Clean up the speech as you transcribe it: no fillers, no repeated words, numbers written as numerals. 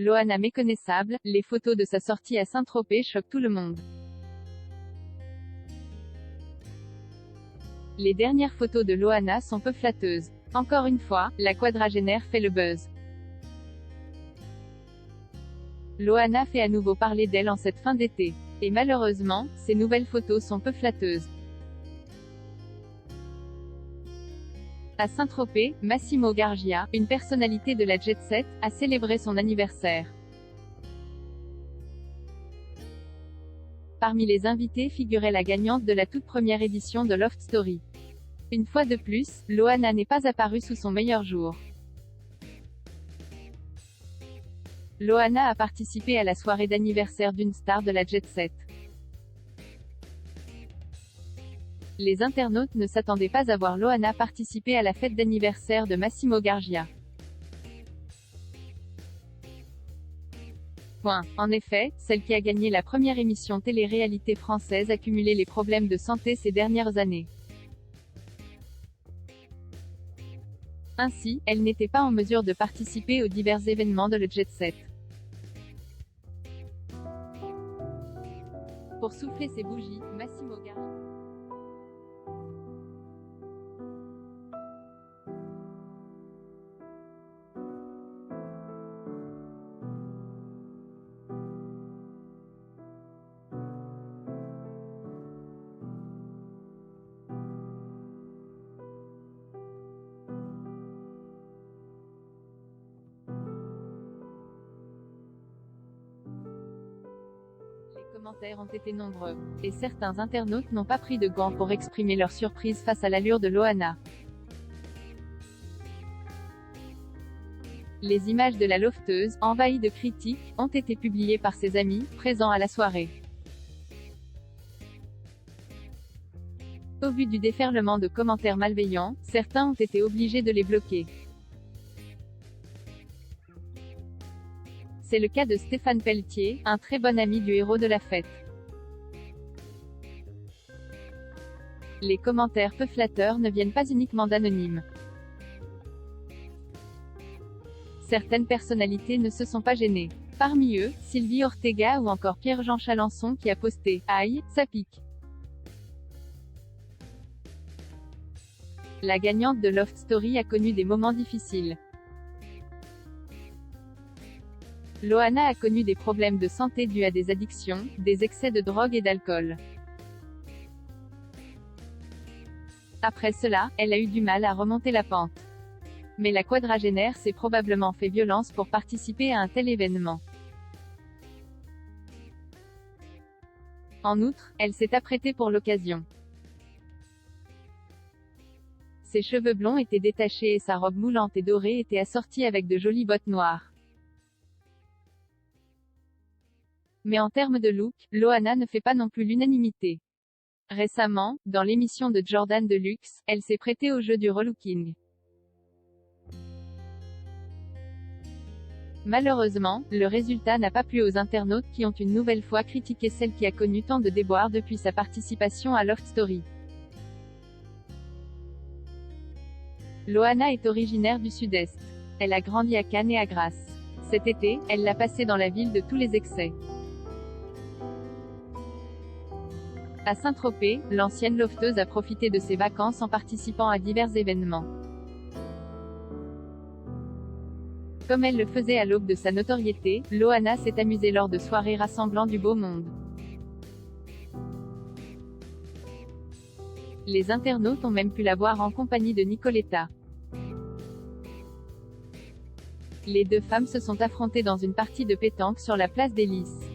Loana méconnaissable, les photos de sa sortie à Saint-Tropez choquent tout le monde. Les dernières photos de Loana sont peu flatteuses. Encore une fois, la quadragénaire fait le buzz. Loana fait à nouveau parler d'elle en cette fin d'été. Et malheureusement, ces nouvelles photos sont peu flatteuses. À Saint-Tropez, Massimo Gargia, une personnalité de la Jet Set, a célébré son anniversaire. Parmi les invités figurait la gagnante de la toute première édition de Loft Story. Une fois de plus, Loana n'est pas apparue sous son meilleur jour. Loana a participé à la soirée d'anniversaire d'une star de la Jet Set. Les internautes ne s'attendaient pas à voir Loana participer à la fête d'anniversaire de Massimo Gargia. En effet, celle qui a gagné la première émission télé-réalité française a cumulé les problèmes de santé ces dernières années. Ainsi, elle n'était pas en mesure de participer aux divers événements de le Jet Set. Pour souffler ses bougies, Massimo Gargia. Les commentaires ont été nombreux. Et certains internautes n'ont pas pris de gants pour exprimer leur surprise face à l'allure de Loana. Les images de la lofteuse, envahie de critiques, ont été publiées par ses amis, présents à la soirée. Au vu du déferlement de commentaires malveillants, certains ont été obligés de les bloquer. C'est le cas de Stéphane Pelletier, un très bon ami du héros de la fête. Les commentaires peu flatteurs ne viennent pas uniquement d'anonymes. Certaines personnalités ne se sont pas gênées. Parmi eux, Sylvie Ortega ou encore Pierre-Jean Chalençon qui a posté « Aïe, ça pique ». La gagnante de Loft Story a connu des moments difficiles. Loana a connu des problèmes de santé dus à des addictions, des excès de drogue et d'alcool. Après cela, elle a eu du mal à remonter la pente. Mais la quadragénaire s'est probablement fait violence pour participer à un tel événement. En outre, elle s'est apprêtée pour l'occasion. Ses cheveux blonds étaient détachés et sa robe moulante et dorée était assortie avec de jolies bottes noires. Mais en termes de look, Loana ne fait pas non plus l'unanimité. Récemment, dans l'émission de Jordan Deluxe, elle s'est prêtée au jeu du relooking. Malheureusement, le résultat n'a pas plu aux internautes qui ont une nouvelle fois critiqué celle qui a connu tant de déboires depuis sa participation à Loft Story. Loana est originaire du Sud-Est. Elle a grandi à Cannes et à Grasse. Cet été, elle l'a passé dans la ville de tous les excès. À Saint-Tropez, l'ancienne lofteuse a profité de ses vacances en participant à divers événements. Comme elle le faisait à l'aube de sa notoriété, Loana s'est amusée lors de soirées rassemblant du beau monde. Les internautes ont même pu la voir en compagnie de Nicoletta. Les deux femmes se sont affrontées dans une partie de pétanque sur la place des Lys.